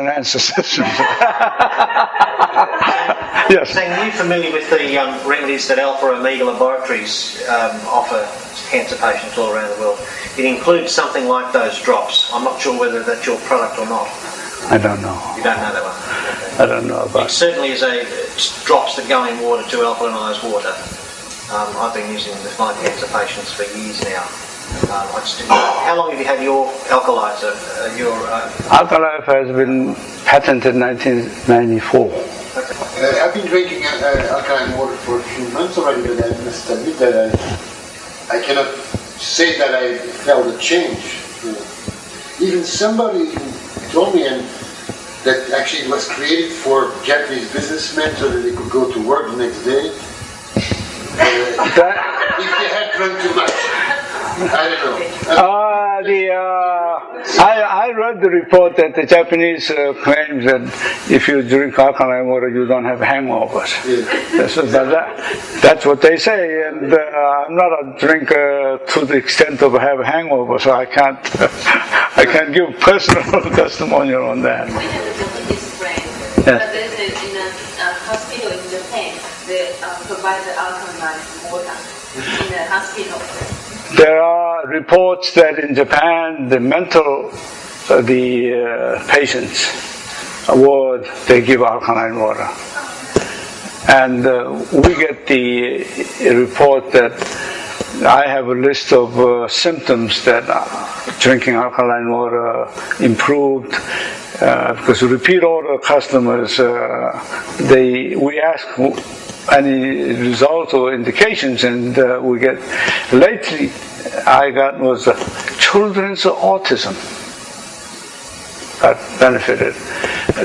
and answer sessions. Yes. Whang, are you familiar with the remedies that Alpha Omega Laboratories offer cancer patients all around the world? It includes something like those drops. I'm not sure whether that's your product or not. I don't know. You don't know that one? Okay. I don't know about it. Certainly is it's drops that go in water to alkalinise water. I've been using them with my cancer patients for years now. I just didn't know. How long have you had your Alkalyzer? Alkalyze has been patented in 1994. Okay. I've been drinking alkaline water for a few months already, but I must admit that I cannot say that I felt a change. Even somebody told me that actually it was created for Japanese businessmen so that they could go to work the next day if they had drunk too much. I don't know. I read the report that the Japanese claims that if you drink alkaline water, you don't have hangovers. Yeah. That's what they say, and I'm not a drinker to the extent of have a hangover, so I can't give personal testimonial on that. We have a Japanese friend, but there's in a hospital in Japan, they provide the alkaline water in the hospital. There are reports that in Japan, the patients ward, they give alkaline water. And we get the report that I have a list of symptoms that drinking alkaline water improved. Because repeat order customers, we ask any results or indications, and we get. Lately, I got was children's autism that benefited.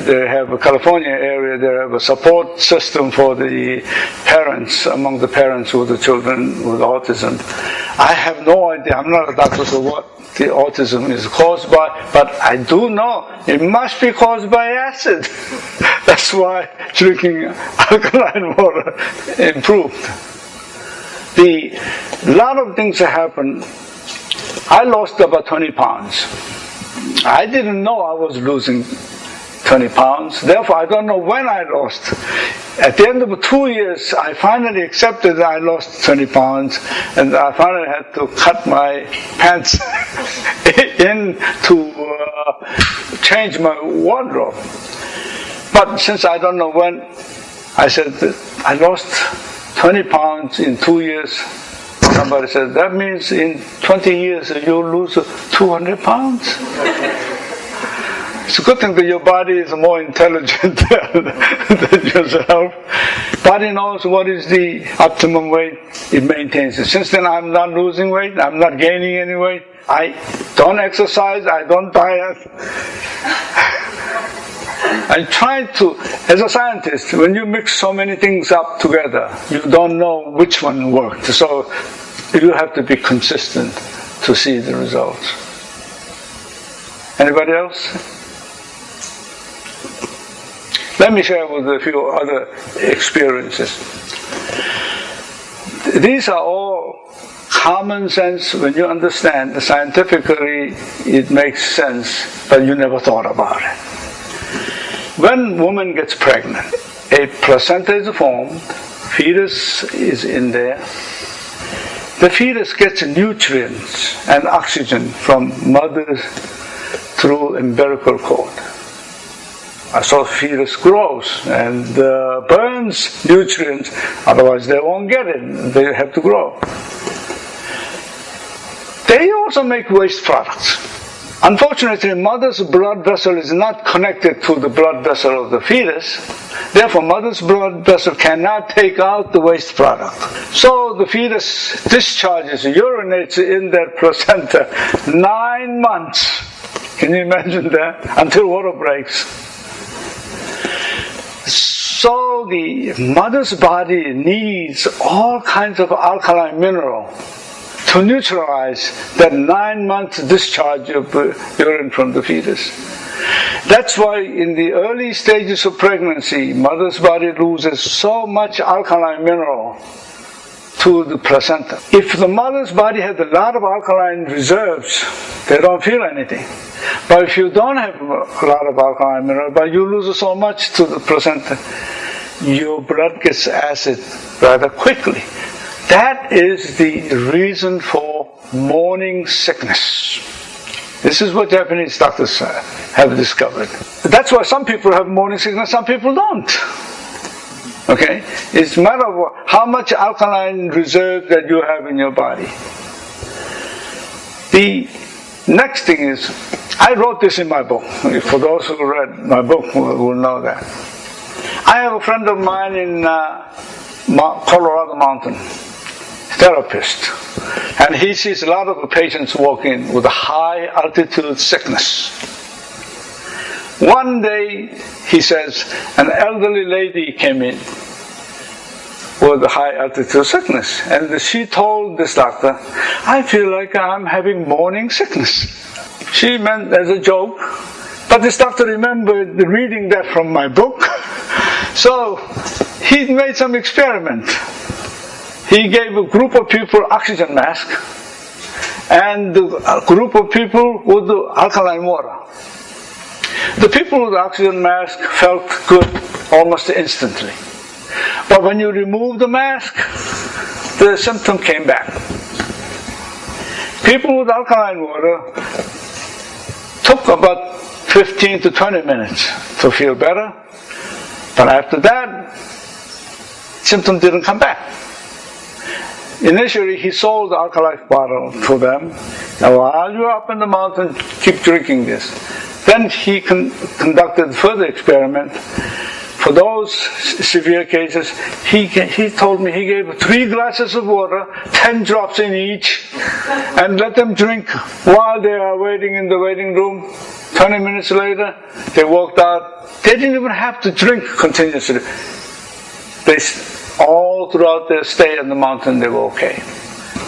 They have a California area. They have a support system for the parents, among the parents with the children with autism. I have no idea. I'm not a doctor, so what the autism is caused by, but I do know it must be caused by acid. That's why drinking alkaline water improved. A lot of things that happened. I lost about 20 pounds. I didn't know I was losing 20 pounds. Therefore, I don't know when I lost. At the end of 2 years, I finally accepted that I lost 20 pounds, and I finally had to cut my pants in to change my wardrobe. But since I don't know when, I said that I lost 20 pounds in 2 years. Somebody said, that means in 20 years you'll lose 200 pounds? It's a good thing that your body is more intelligent than yourself. Body knows what is the optimum weight, it maintains it. Since then I'm not losing weight, I'm not gaining any weight. I don't exercise, I don't diet. I'm trying to, as a scientist, when you mix so many things up together, you don't know which one worked. So you have to be consistent to see the results. Anybody else? Let me share with a few other experiences. These are all common sense when you understand. Scientifically, it makes sense, but you never thought about it. When a woman gets pregnant, a placenta is formed, fetus is in there. The fetus gets nutrients and oxygen from mother through umbilical cord. So fetus grows and burns nutrients, otherwise they won't get it. They have to grow. They also make waste products. Unfortunately, mother's blood vessel is not connected to the blood vessel of the fetus. Therefore, mother's blood vessel cannot take out the waste product. So the fetus discharges, urinates in that placenta 9 months. Can you imagine that? Until water breaks. So the mother's body needs all kinds of alkaline mineral to neutralize that 9-month discharge of urine from the fetus. That's why in the early stages of pregnancy, mother's body loses so much alkaline mineral to to the placenta. If the mother's body has a lot of alkaline reserves, they don't feel anything. But if you don't have a lot of alkaline mineral, but you lose so much to the placenta, your blood gets acid rather quickly. That is the reason for morning sickness. This is what Japanese doctors have discovered. That's why some people have morning sickness, some people don't. Okay? It's a matter of how much alkaline reserve that you have in your body. The next thing is, I wrote this in my book. For those who read my book will know that. I have a friend of mine in Colorado Mountain, therapist, and he sees a lot of patients walking with a high altitude sickness. One day, he says, an elderly lady came in with a high altitude sickness, and she told this doctor, I feel like I'm having morning sickness. She meant as a joke, but this doctor remembered reading that from my book, so he made some experiment. He gave a group of people oxygen mask and a group of people with alkaline water. The people with the oxygen mask felt good almost instantly. But when you remove the mask, the symptom came back. People with alkaline water took about 15 to 20 minutes to feel better, but after that, symptom didn't come back. Initially, he sold the alkaline bottle to them. Now, while you're up in the mountain, keep drinking this. Then he conducted further experiment. For those severe cases, he told me he gave 3 glasses of water, 10 drops in each, and let them drink while they are waiting in the waiting room. 20 minutes later, they walked out. They didn't even have to drink continuously. All throughout their stay in the mountain, they were okay.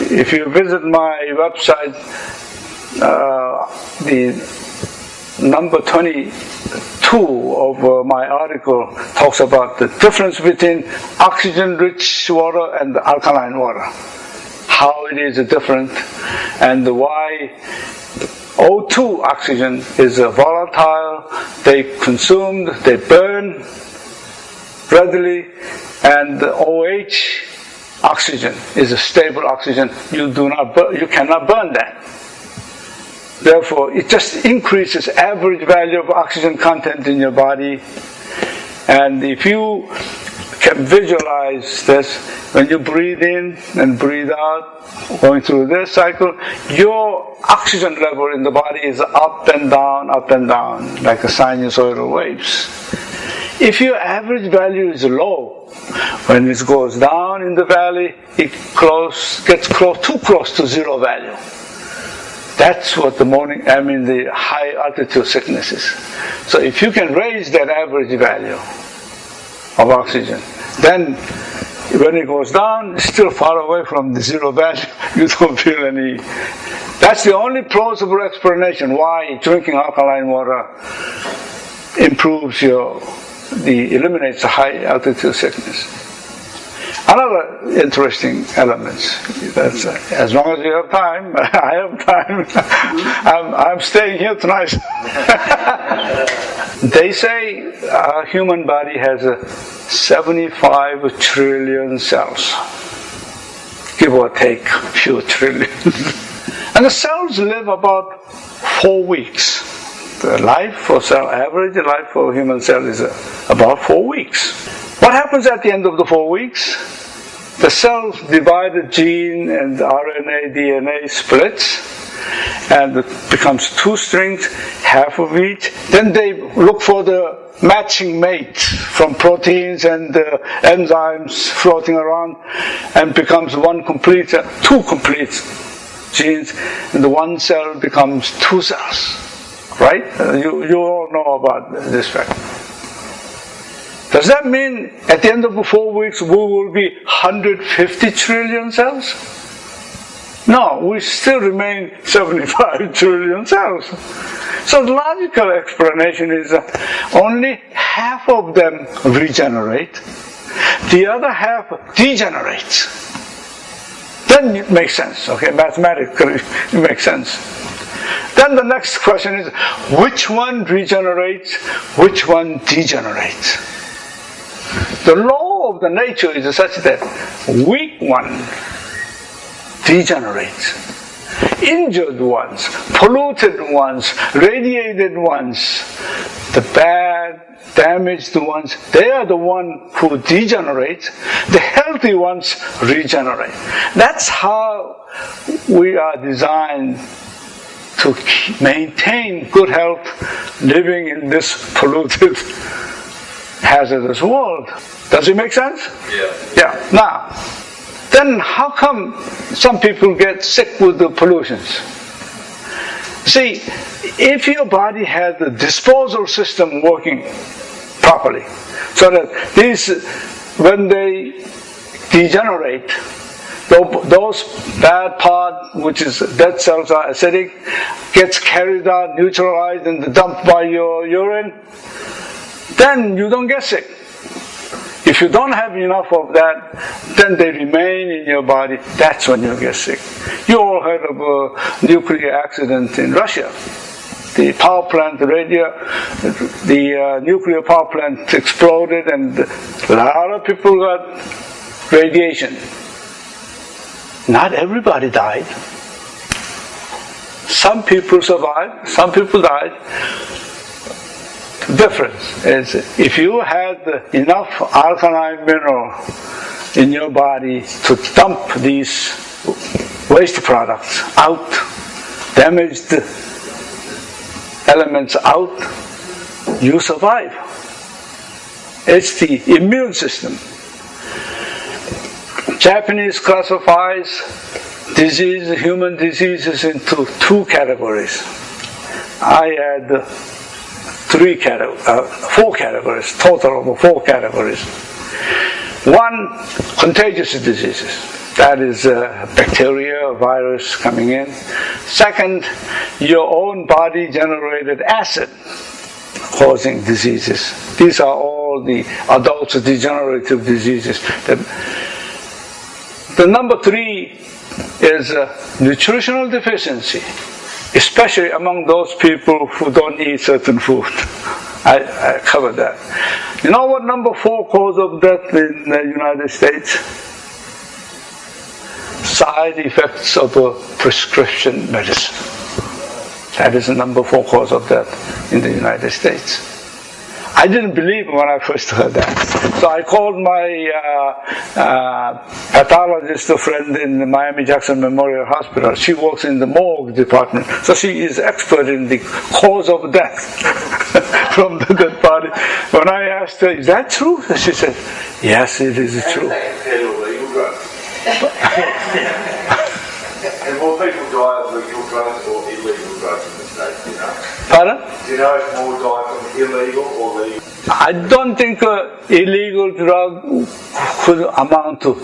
If you visit my website, the number 22 of my article talks about the difference between oxygen-rich water and alkaline water, how it is different, and why O2 oxygen is volatile, they consumed, they burn readily, and the OH oxygen is a stable oxygen. You cannot burn that. Therefore, it just increases average value of oxygen content in your body. And if you can visualize this, when you breathe in and breathe out, going through this cycle, your oxygen level in the body is up and down, like a sinusoidal waves. If your average value is low, when it goes down in the valley, it gets too close to zero value. That's what the high altitude sickness is. So if you can raise that average value of oxygen, then when it goes down, it's still far away from the zero value. You don't feel any. That's the only plausible explanation why drinking alkaline water eliminates the high altitude sickness. Another interesting element, that's, as long as you have time, I have time, I'm staying here tonight. They say our human body has 75 trillion cells, give or take a few trillion. And the cells live about 4 weeks. The average life for a human cell is about 4 weeks. What happens at the end of the 4 weeks? The cells divide, the gene and RNA, DNA splits, and it becomes 2 strings, half of each. Then they look for the matching mate from proteins and enzymes floating around, and becomes 2 complete genes, and the one cell becomes 2 cells. Right? You all know about this fact. Does that mean at the end of the 4 weeks we will be 150 trillion cells? No, we still remain 75 trillion cells. So the logical explanation is only half of them regenerate, the other half degenerates. Then it makes sense, okay? Mathematically, it makes sense. Then the next question is, which one regenerates, which one degenerates? The law of the nature is such that weak one degenerates. Injured ones, polluted ones, radiated ones, the bad, damaged ones, they are the ones who degenerate. The healthy ones regenerate. That's how we are designed to maintain good health living in this polluted, hazardous world. Does it make sense? Yeah. Now, then how come some people get sick with the pollutions? See, if your body has the disposal system working properly, so that these, when they degenerate, those bad part, which is dead cells are acidic, gets carried out, neutralized, and dumped by your urine, then you don't get sick. If you don't have enough of that, then they remain in your body. That's when you get sick. You all heard of a nuclear accident in Russia. The power plant, the nuclear power plant exploded, and a lot of people got radiation. Not everybody died. Some people survived, some people died. The difference is if you had enough alkaline mineral in your body to dump these waste products out, damaged elements out, you survive. It's the immune system. Japanese classifies human diseases into two categories. I had four categories, total of 4 categories. One, contagious diseases. That is bacteria, virus coming in. Second, your own body-generated acid causing diseases. These are all the adult degenerative diseases. The number 3 is nutritional deficiency, especially among those people who don't eat certain food. I covered that. You know what number 4 cause of death in the United States? Side effects of a prescription medicine. That is the number 4 cause of death in the United States. I didn't believe when I first heard that. So I called my pathologist friend in the Miami-Jackson Memorial Hospital. She works in the morgue department. So she is expert in the cause of death from the dead body. When I asked her, is that true? She said, yes, it is true. And more people die of legal drugs or illegal drugs in the States, you know? Pardon? Do you know if more die from illegal or legal? I don't think illegal drug could amount to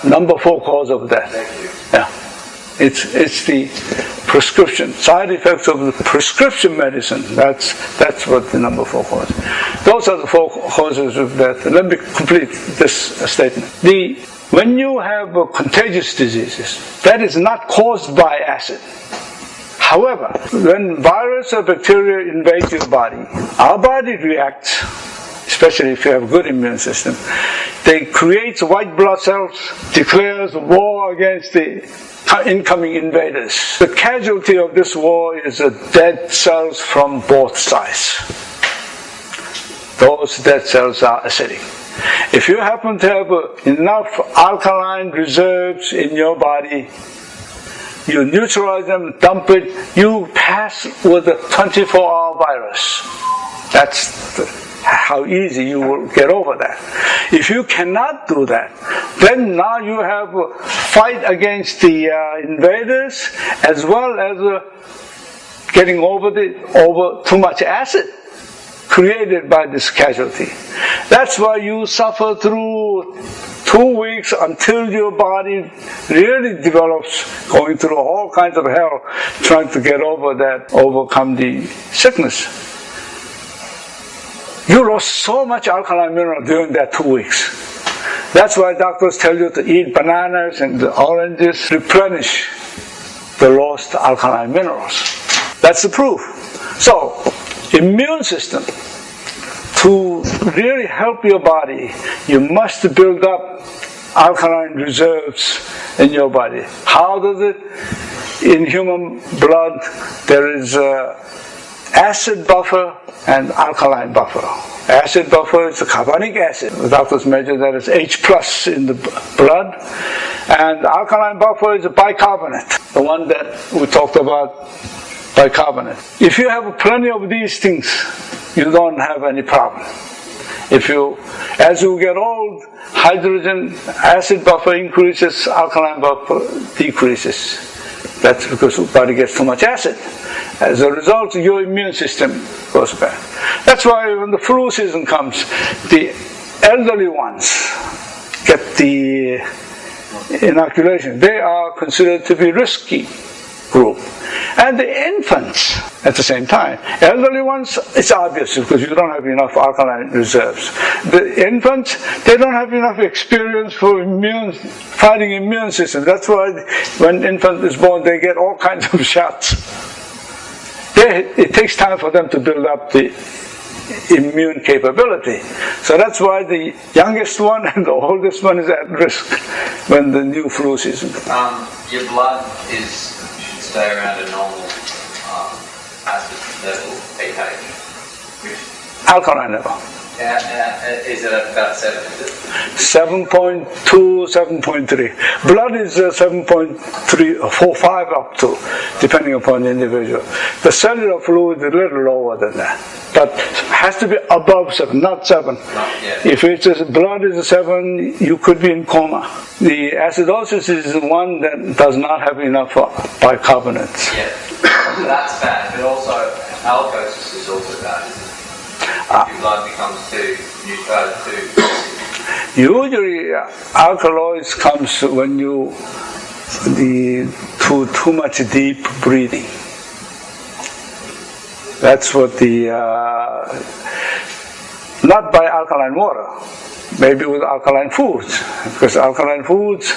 number 4 cause of death. Thank you. Yeah. It's the prescription, side effects of the prescription medicine. That's what the number 4 cause. Those are the 4 causes of death. Let me complete this statement. When you have contagious diseases, that is not caused by acid. However, when virus or bacteria invade your body, our body reacts, especially if you have a good immune system. They create white blood cells, declares war against the incoming invaders. The casualty of this war is dead cells from both sides. Those dead cells are acidic. If you happen to have enough alkaline reserves in your body, you neutralize them, dump it, you pass with a 24-hour virus. That's how easy you will get over that. If you cannot do that, then now you have a fight against the invaders as well as getting over too much acid created by this casualty. That's why you suffer through 2 weeks until your body really develops, going through all kinds of hell, trying to get over that, overcome the sickness. You lost so much alkaline mineral during that 2 weeks. That's why doctors tell you to eat bananas and oranges, replenish the lost alkaline minerals. That's the proof. So, immune system, to really help your body, you must build up alkaline reserves in your body. How does it? In human blood, there is acid buffer and alkaline buffer. Acid buffer is the carbonic acid. The doctors measure that as H plus in the blood. And alkaline buffer is a bicarbonate, the one that we talked about, bicarbonate. If you have plenty of these things, you don't have any problem. As you get old, hydrogen acid buffer increases, alkaline buffer decreases. That's because the body gets too much acid. As a result, your immune system goes bad. That's why when the flu season comes, the elderly ones get the inoculation. They are considered to be risky group. And the infants at the same time. Elderly ones, it's obvious because you don't have enough alkaline reserves. The infants, they don't have enough experience for fighting immune system. That's why when infant is born, they get all kinds of shots. It takes time for them to build up the immune capability. So that's why the youngest one and the oldest one is at risk when the new flu season comes. Your blood should stay around a normal acid level, pH. Alkaline level. Is it at about 7, is it? 7.2, 7.3. Blood is 7.3 or 4.5 up to, depending upon the individual. The cellular fluid is a little lower than that, but has to be above 7, not 7. If blood is 7, you could be in coma. The acidosis is the one that does not have enough bicarbonates. Yeah, so that's bad, but also alkosis is also bad, isn't it? Your blood becomes too Usually, alkaloids comes when you do too much deep breathing. That's what not by alkaline water, maybe with alkaline foods, because alkaline foods,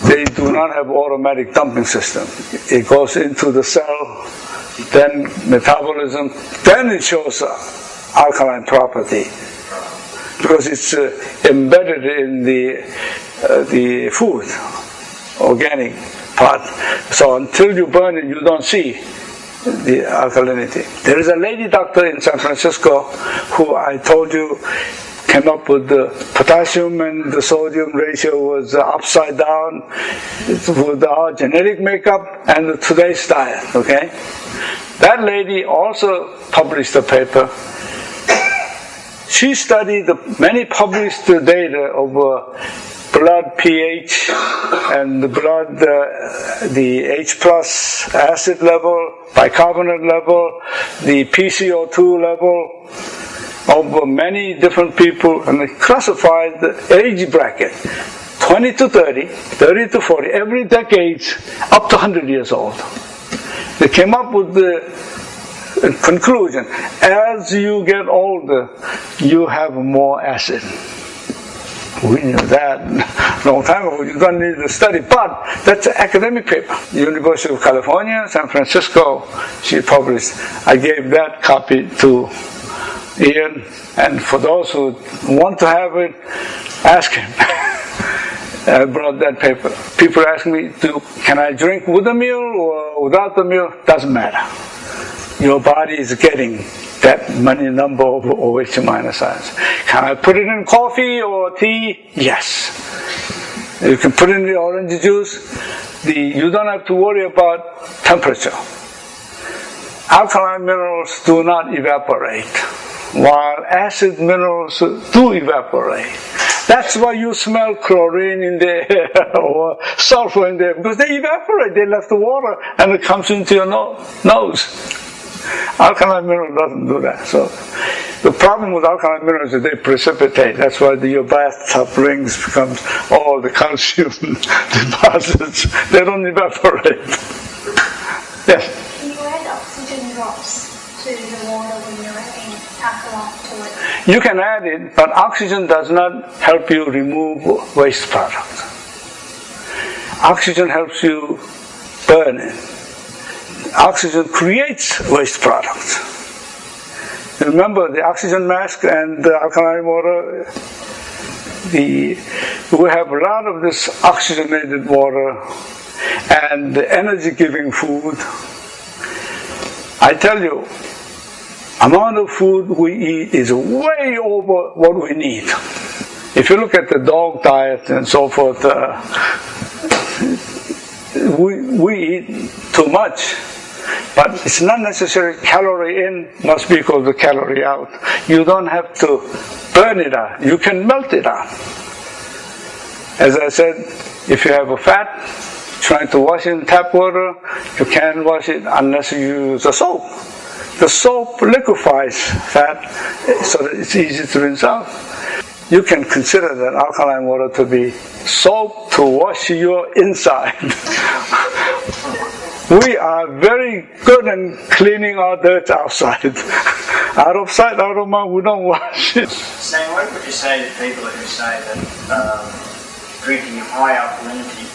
they do not have automatic dumping system. It goes into the cell, then metabolism, then it shows alkaline property, because it's embedded in the food, organic part. So until you burn it, you don't see the alkalinity. There is a lady doctor in San Francisco who I told you came up with the potassium and the sodium ratio was upside down with our genetic makeup and today's diet, okay? That lady also published a paper. She studied many published data of blood pH and the blood, the H plus acid level, bicarbonate level, the PCO2 level of many different people, and they classified the age bracket 20 to 30, 30 to 40, every decade up to 100 years old. They came up with the conclusion, as you get older, you have more acid. We knew that a long time ago. You don't need to study, but that's an academic paper. University of California, San Francisco, she published. I gave that copy to Ian, and for those who want to have it, ask him. I brought that paper. People ask me, can I drink with a meal or without the meal? Doesn't matter. Your body is getting that many number of OH minus ions. Can I put it in coffee or tea? Yes. You can put it in the orange juice. You don't have to worry about temperature. Alkaline minerals do not evaporate, while acid minerals do evaporate. That's why you smell chlorine in the air or sulfur in the air, because they evaporate. They left the water and it comes into your nose. Alkaline mineral doesn't do that. So the problem with alkaline minerals is they precipitate. That's why your bathtub rings becomes all the calcium deposits. They don't evaporate. Yes? Can you add oxygen drops to the water when you're adding alkaline to it? You can add it, but oxygen does not help you remove waste products. Oxygen helps you burn it. Oxygen creates waste products. Remember, the oxygen mask and the alkaline water, we have a lot of this oxygenated water and the energy-giving food. I tell you, amount of food we eat is way over what we need. If you look at the dog diet and so forth, we eat too much. But it's not necessarily calorie in must be equal to calorie out. You don't have to burn it out. You can melt it out. As I said, if you have a fat, trying to wash it in tap water, you can't wash it unless you use a soap. The soap liquefies fat so that it's easy to rinse out. You can consider that alkaline water to be soap to wash your inside. We are very good in cleaning our dirt outside. Out of sight, out of mind, we don't wash it. Sam, what would you say to people who say that drinking high alkalinity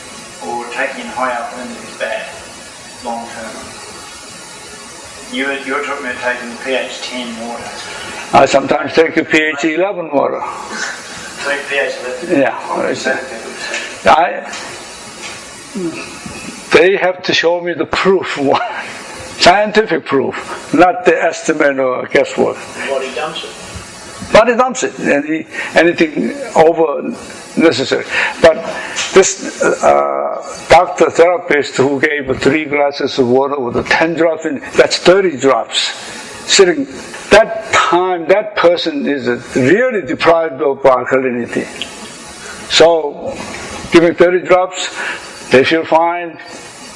or taking high alkalinity is bad, long term? You're talking about taking pH 10 water. I sometimes take a pH 11 water. Take pH 11? Yeah. They have to show me the proof, scientific proof, not the estimate or guesswork. Body dumps it. Body dumps it, anything over necessary. But this doctor therapist who gave 3 glasses of water with 10 drops in, that's 30 drops. Sitting, that time, that person is really deprived of alkalinity. So, giving 30 drops, they feel fine,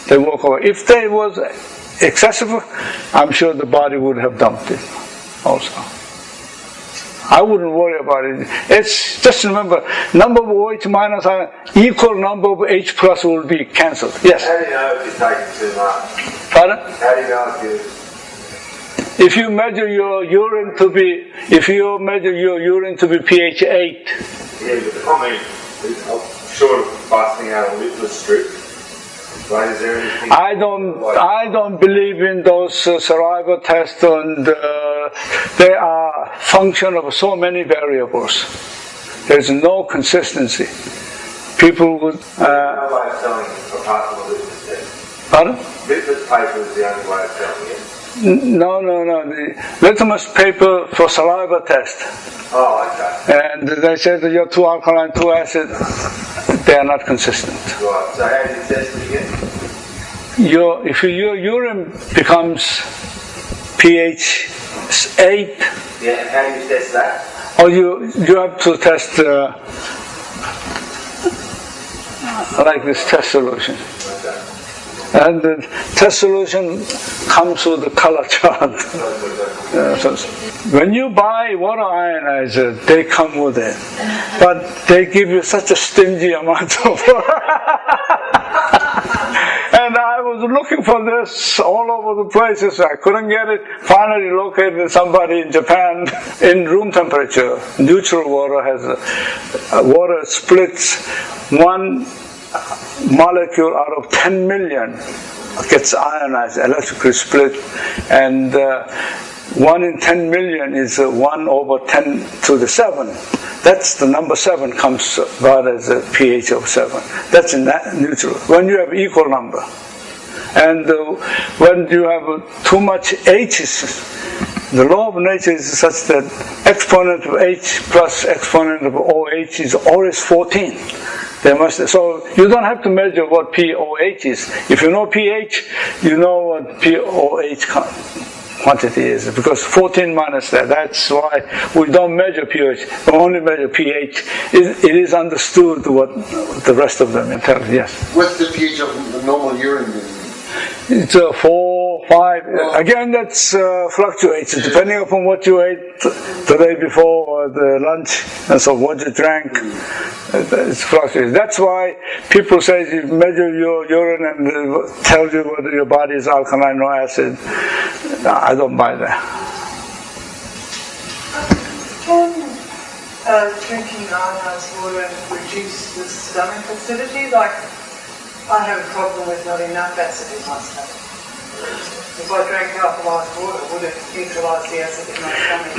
they walk away. If they was excessive, I'm sure the body would have dumped it also. I wouldn't worry about it. It's just remember, number of OH minus equal number of H plus will be cancelled. Yes? How do you know if you're taking too much? Pardon? How do you know if you measure your urine to be, pH 8. Yeah, but I mean, I'm short of busting out a litmus strip. Right, is there anything? I don't believe in those saliva tests, and they are function of so many variables. There's no consistency. People would. No way of telling apart from a litmus test. Pardon? Litmus paper is the only way of telling it. No. The litmus paper for saliva test. Oh, okay. And they said that you're too alkaline, too acid. They are not consistent. Right. So how do you test it again? If your urine becomes pH 8. Yeah, and how do you test that? Or you have to test like this test solution. Okay. And the test solution comes with the color chart. So when you buy water ionizer, they come with it. But they give you such a stingy amount of water. And I was looking for this all over the places. I couldn't get it. Finally located somebody in Japan in room temperature. Neutral water has water splits 1 molecule out of 10 million gets ionized, electrically split, and 1 in 10 million is 1 over 10 to the 7. That's the number 7 comes about as a pH of 7. That's in that neutral. When you have equal number, and when you have too much H's, the law of nature is such that exponent of H plus exponent of OH is always 14. So you don't have to measure what pOH is. If you know pH, you know what pOH quantity is, because 14 minus that. That's why we don't measure pH. We only measure pH. It is understood what the rest of them tell. Yes. What's the pH of the normal urine? It's 4, 5. Again, that's fluctuates depending upon what you ate the day before or the lunch, and so what you drank. It's fluctuates. That's why people say you measure your urine and tell you whether your body is alkaline or acid. I don't buy that. drinking ionized water reduce the stomach acidity? Like, I have a problem with not enough acid in my stomach. If I drank alkaline water, would it neutralise the acid in my stomach?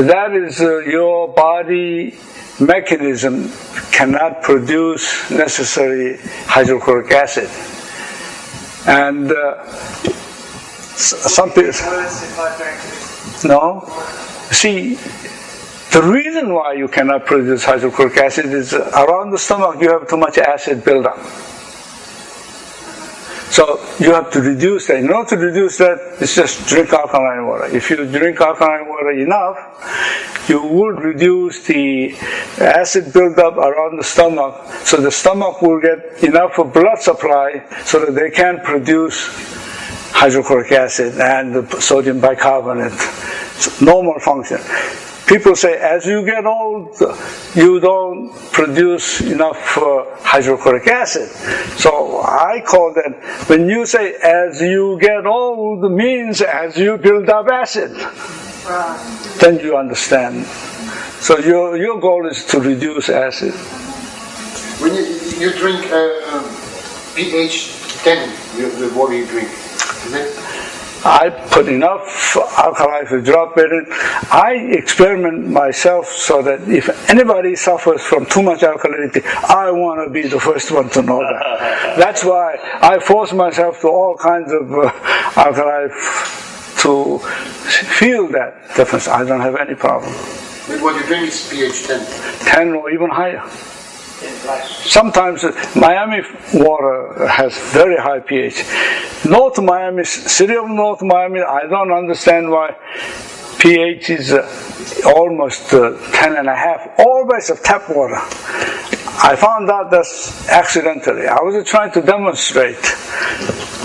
That is your body mechanism cannot produce necessary hydrochloric acid. And some people... Worse if I drank it. No. See, the reason why you cannot produce hydrochloric acid is around the stomach you have too much acid buildup. So you have to reduce that. In order to reduce that, it's just drink alkaline water. If you drink alkaline water enough, you would reduce the acid buildup around the stomach, so the stomach will get enough of blood supply so that they can produce hydrochloric acid and the sodium bicarbonate. It's normal function. People say, as you get old, you don't produce enough hydrochloric acid. So I call that, when you say, as you get old, means as you build up acid. Then you understand. So your goal is to reduce acid. When you drink pH 10, the water you drink, isn't it? I put enough alkaline to drop it in. I experiment myself so that if anybody suffers from too much alkalinity, I want to be the first one to know that. That's why I force myself to all kinds of alkaline to feel that difference. I don't have any problem. What you drink is pH 10? 10 or even higher. Sometimes Miami water has very high pH. North Miami, city of North Miami, I don't understand why pH is almost 10.5, always of tap water. I found out that's accidentally. I was trying to demonstrate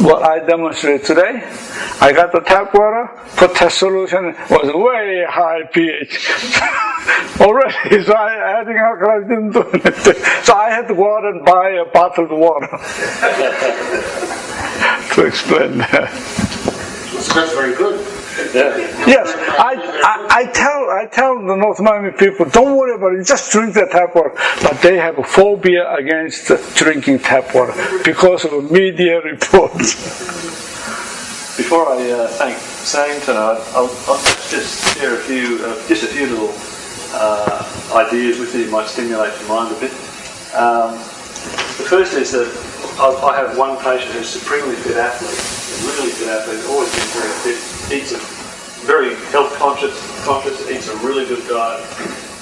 what I demonstrated today. I got the tap water, put test solution, was way high pH already, so adding alkaline didn't do anything. So I had to go out and buy a bottled water to explain that. So that's very good. Yes, I tell the North Miami people, don't worry about it, just drink the tap water. But they have a phobia against drinking tap water because of media reports. Before I thank Sang tonight, I'll just share a few little ideas with you that might stimulate your mind a bit. The first is that I have one patient who's a supremely fit athlete, really fit athlete, always been very fit, eats a very health conscious, eats a really good diet,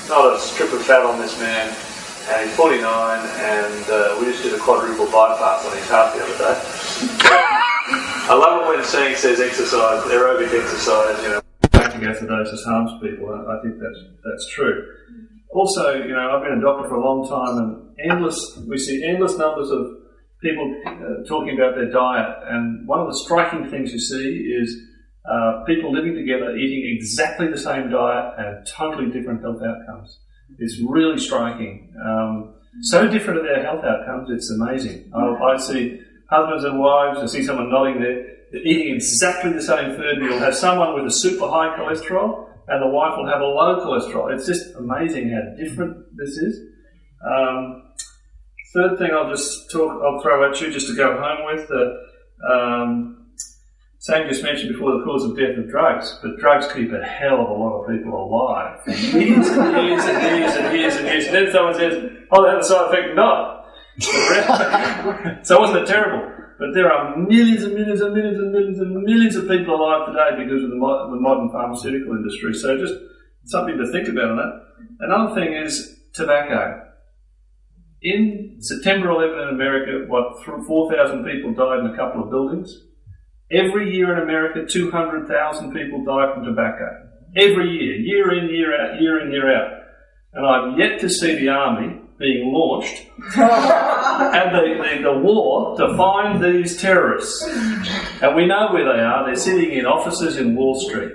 not a strip of fat on this man, and he's 49, and we just did a quadruple bypass on his heart the other day. I love it when Sang says exercise, aerobic exercise, lactic acidosis harms people. I think that's true. Also, I've been a doctor for a long time, and we see endless numbers of people talking about their diet, and one of the striking things you see is people living together eating exactly the same diet and totally different health outcomes. It's really striking. So different are their health outcomes, it's amazing. I see husbands and wives, I see someone nodding there, they're eating exactly the same food. You'll have someone with a super high cholesterol and the wife will have a low cholesterol. It's just amazing how different this is. Third thing I'll throw at you just to go home with. Sam just mentioned before the cause of death of drugs, but drugs keep a hell of a lot of people alive for years and years and years and years and years. And then someone says, oh, they have a side effect, no. So wasn't it terrible? But there are millions and millions and millions and millions and millions of people alive today because of the modern pharmaceutical industry. So just something to think about on that. Another thing is tobacco. In September 11 in America, 4,000 people died in a couple of buildings. Every year in America, 200,000 people die from tobacco. Every year, year in, year out, year in, year out. And I've yet to see the army being launched and the war to find these terrorists. And we know where they are. They're sitting in offices in Wall Street.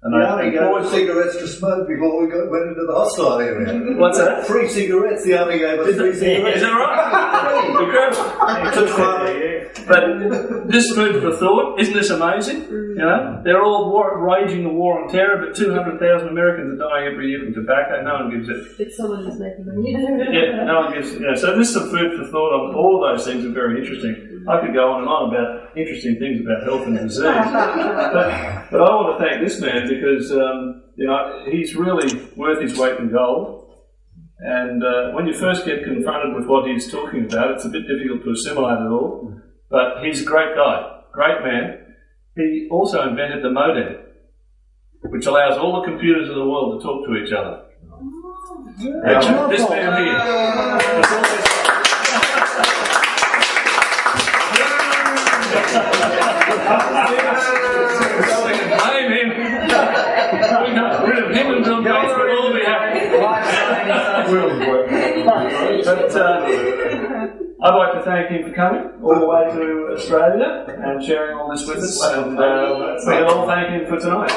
And the Army gave us cigarettes to smoke before we went into the hostile area. What's that? Free cigarettes. The Army gave us free cigarettes. Is that right? Incredible. But this food for thought, isn't this amazing? You know, they're all raging a war on terror, but 200,000 Americans are dying every year from tobacco. No one gives it. But someone is making money. Yeah, no one gives it. Yeah, so this is some food for thought on all of those things are very interesting. I could go on and on about interesting things about health and disease. But I want to thank this man because, you know, he's really worth his weight in gold. And when you first get confronted with what he's talking about, it's a bit difficult to assimilate it all. But he's a great guy, great man. He also invented the modem, which allows all the computers in the world to talk to each other. This man here. So we can blame him. We got rid of him and Bill Gates, we'll all be happy. But I'd like to thank him for coming all the way to Australia and sharing all this with us. And we can all thank him for tonight.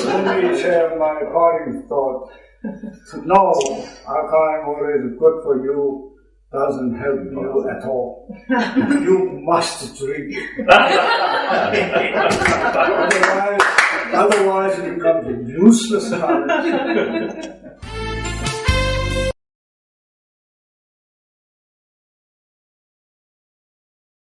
Let me share my parting thought. To know alkaline water is good for you doesn't help you at all. You must drink it. Otherwise it becomes useless knowledge.